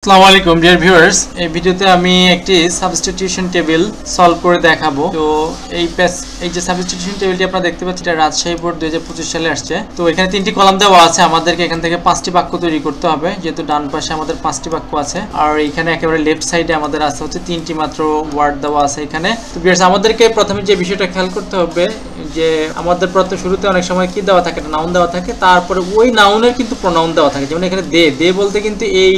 আসসালামু আলাইকুম dear viewers, এই ভিডিওতে আমি একটি সাবস্টিটিউশন টেবিল সলভ করে দেখাবো। তো এই যে সাবস্টিটিউশন টেবিলটি আপনারা দেখতে পাচ্ছেন, এটা রাজশাহী বোর্ড 2025 সালে আসছে। তো এখানে 3টি কলাম দেওয়া আছে, আমাদেরকে এখান থেকে 5টি বাক্য তৈরি করতে হবে, যেহেতু ডান পাশে আমাদের 5টি বাক্য আছে আর এখানে একেবারে লেফট সাইডে আমাদের আছে হচ্ছে 3টি মাত্র ওয়ার্ড দেওয়া আছে এখানে। তো ভিউয়ার্স, আমাদেরকে প্রথমে যে বিষয়টা খেয়াল করতে হবে যে আমাদের প্রথম শুরুতে অনেক সময় কি দেওয়া থাকে, নাউন দেওয়া থাকে, তারপরে ওই নাউনের কিন্তু প্রোনাউন দেওয়া থাকে। যেমন এখানে দে বলতে কিন্তু এই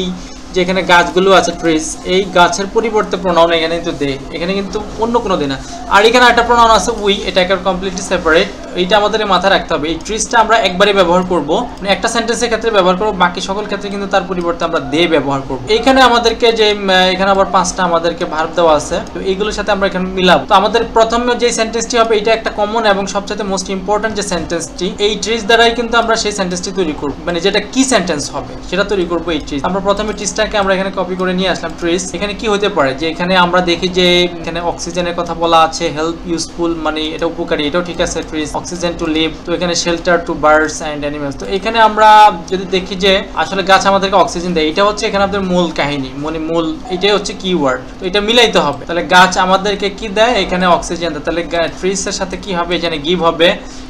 যেখানে গাছগুলো আছে ট্রিজ, এই গাছের পরিবর্তে প্রোনাউন এখানে কিন্তু দে, এখানে কিন্তু অন্য কোনো দে না। আর এখানে একটা প্রোনাউন আছে উই, এটা একটা কমপ্লিটলি সেপারেট, এইটা আমাদের মাথায় রাখতে হবে। এই ট্রিজটা আমরা একবারে ব্যবহার করব, মানে একটা সেন্টেন্সের ক্ষেত্রে ব্যবহার করব, বাকি সকল ক্ষেত্রে কিন্তু তার পরিবর্তে আমরা দে ব্যবহার করব। এইখানে আমাদেরকে যে এখানে আবার 5টা আমাদেরকে ভার্ব দেওয়া আছে, তো এইগুলোর সাথে আমরা এখানে মিলাবো। তো আমাদের প্রথমে যে সেন্টেন্সটি হবে এটা একটা কমন এবং সবচেয়ে মোস্ট ইম্পর্টেন্ট যে সেন্টেন্সটি, এই ট্রিজ দ্বারাই কিন্তু আমরা সেই সেন্টেন্সটি তৈরি করব, মানে যেটা কি সেন্টেন্স হবে সেটা তৈরি করব এই ট্রিজ। আমরা প্রথমে ট্রিজটাকে আমরা এখানে কপি করে নিয়ে আসলাম। ট্রিজ এখানে কি হতে পারে, যে এখানে আমরা দেখি যে এখানে অক্সিজেনের কথা বলা আছে, হেল্প ইউজফুল মানে এটা উপকারী, এটাও ঠিক আছে। ট্রিজ অক্সিজেন টু লিভ, তো এখানে shelter to birds and animals. তো এখানে আমরা যদি দেখি যে আসলে গাছ আমাদেরকে অক্সিজেন দেয়, এটা হচ্ছে এখানে আমাদের মূল কাহিনী, মানে মূল এটাই হচ্ছে কিওয়ার্ড। তো এটা মিলাইতে হবে, তাহলে গাছ আমাদেরকে কি দেয়, এখানে অক্সিজেন দেয়, তাহলে ট্রিজের সাথে কি হবে, এখানে গিভ হবে,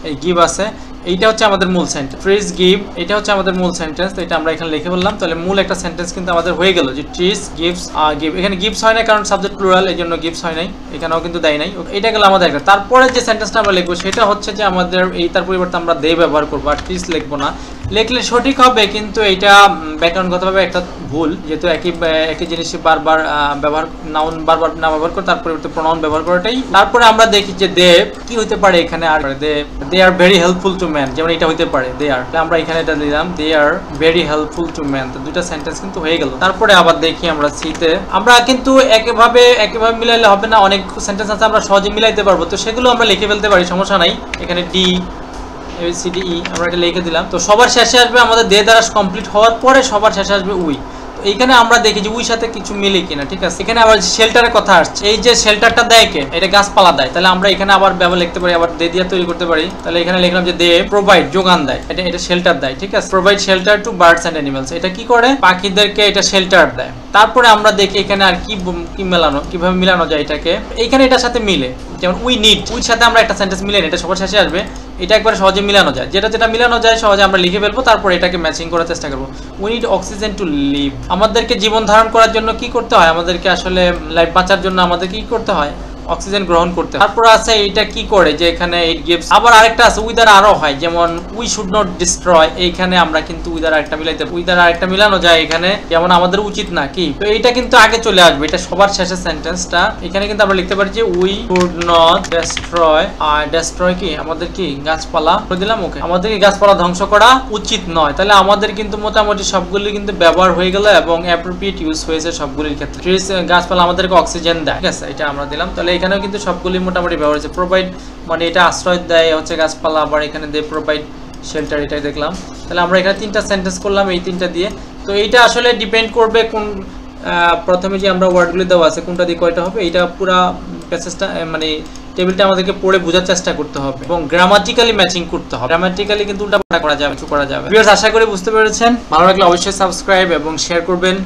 এই গিভ আছে, এইটা হচ্ছে আমাদের মূল সেন্টেন্স। ট্রিজ গিভ, এটা হচ্ছে আমাদের মূল সেন্টেন্স। তো এটা আমরা এখানে লিখে বললাম, তাহলে মূল একটা সেন্টেন্স কিন্তু আমাদের হয়ে গেল যে ট্রিজ গিভস গিভ। এখানে গিভস হয় না কারণ সাবজেক্ট প্লুরাল, এই জন্য গিভস হয় নাই, এখানেও কিন্তু দেয় নাই। এটা গেল আমাদের একটা। তারপরে যে সেন্টেন্সটা আমরা লিখবো সেটা হচ্ছে যে আমাদের এই তার পরিবর্তে আমরা দে ব্যবহার করবো, আর ট্রিজ লিখবো না। লিখলে সঠিক হবে, কিন্তু এটা ব্যাকরণগতভাবে একটা ভুল, যেহেতু একই জিনিসই বারবার ব্যবহার, নাউন বারবার না ব্যবহার করে তার পরিবর্তে প্রোনাউন ব্যবহার করাটাই। তারপরে আমরা দেখি যে দে কি হতে পারে এখানে, আর they are very helpful to man, যেমন এটা হতে পারে দে আর, আমরা এখানে এটা দিলাম they are very helpful to man. তো দুইটা সেন্টেন্স কিন্তু হয়ে গেল। তারপরে আবার দেখি আমরা সিতে, আমরা কিন্তু একেভাবে মিলাইলে হবে না, অনেক সেন্টেন্স আছে আমরা সহজে মিলাইতে পারবো, তো সেগুলো আমরা লিখে ফেলতে পারি, সমস্যা নাই। এখানে ডি ABCDE আমরা এটা লিখে দিলাম। তো সবার শেষে আসবে আমাদের দে দ্বারা কমপ্লিট হওয়ার পরে সবার শেষে আসবে উই। তো এইখানে আমরা দেখি যে উই সাথে কিছু মিলে কিনা, ঠিক আছে। এখানে আবার শেল্টারের কথা আসছে, এই যে শেল্টারটা দেয় কে, এটা গাছপালা দেয়, তাহলে আমরা এখানে আবার ব্যবহার লিখতে পারি, আবার দে দিয়ে তৈরি করতে পারি। তাহলে এখানে লিখলাম যে দে প্রোভাইড, যোগান দেয়, এটা শেল্টার দেয়, ঠিক আছে। Provide shelter to birds and animals, এটা কি করে, পাখিদেরকে এটা শেল্টার দেয়। তারপরে আমরা দেখি এখানে আর কি মেলানো, কিভাবে মিলানো যায় এটাকে। এইখানে এটার সাথে মিলে, যেমন উই নিড, উইর সাথে আমরা একটা সেন্টেন্স মিলে, এটা সবার শেষে আসবে, এটা একবার সহজে মিলানো যায়, যেটা মিলানো যায় সহজে আমরা লিখে ফেলবো, তারপর এটাকে ম্যাচিং করার চেষ্টা করবো। We need oxygen to live, আমাদেরকে জীবন ধারণ করার জন্য কি করতে হয়, আমাদেরকে আসলে লাইফ বাঁচার জন্য আমাদের কি করতে হয়, অক্সিজেন গ্রহণ করতে। তারপর আছে এটা কি করে, যে এখানে ইট গিভস। আবার আরেকটা আছে উই দ্বারা আরো হয়, যেমন উই শুড নট ডিস্ট্রয়, এইখানে আমরা কিন্তু উই দ্বারা একটা মিলাইতে, উই দ্বারা আরেকটা মিলানো যায় এখানে, যেমন আমাদের উচিত না কি। তো এইটা কিন্তু আগে চলে আসবে, এটা সবার শেষের সেন্টেন্সটা। এখানে কিন্তু আমরা লিখতে পারি যে উই শুড নট ডিস্ট্রয়, আর ডিস্ট্রয় কি আমাদের কি গাছপালা করে দিলাম, ওকে, আমাদেরকে গাছপালা ধ্বংস করা উচিত নয়। তাহলে আমাদের কিন্তু মোটামুটি সবগুলি কিন্তু ব্যবহার হয়ে গেল এবং অ্যাপ্রোপ্রিয়েট ইউজ হয়েছে সবগুলির ক্ষেত্রে। গাছপালা আমাদেরকে অক্সিজেন দেয়, ঠিক আছে, এটা আমরা দিলাম। তাহলে এখানেও কিন্তু সবগুলি মোটামুটি ব্যবহার হয়েছে। প্রোভাইড মানে এটা আশ্রয় দেয় হচ্ছে গাছপালা, আবার এখানে দে প্রোভাইড শেল্টার, এটাই দেখলাম। তাহলে আমরা এখানে 3টা সেন্টেন্স করলাম এই 3টা দিয়ে। তো এইটা আসলে ডিপেন্ড করবে কোন প্রথমে যে আমরা ওয়ার্ডগুলি দেওয়া আছে কোনটা দিয়ে কয়টা হবে, এইটা পুরো প্যাসেজটা মানে টেবিলটা আমাদেরকে পড়ে বোঝার চেষ্টা করতে হবে এবং গ্রামাটিক্যালি ম্যাচিং করতে হবে। গ্রামাটিক্যালি কিন্তু উল্টাপাল্টা করা যাবে, কিছু করা যাবে। ভিউয়ার্স, আশা করি বুঝতে পেরেছেন। ভালো লাগলে অবশ্যই সাবস্ক্রাইব এবং শেয়ার করবেন।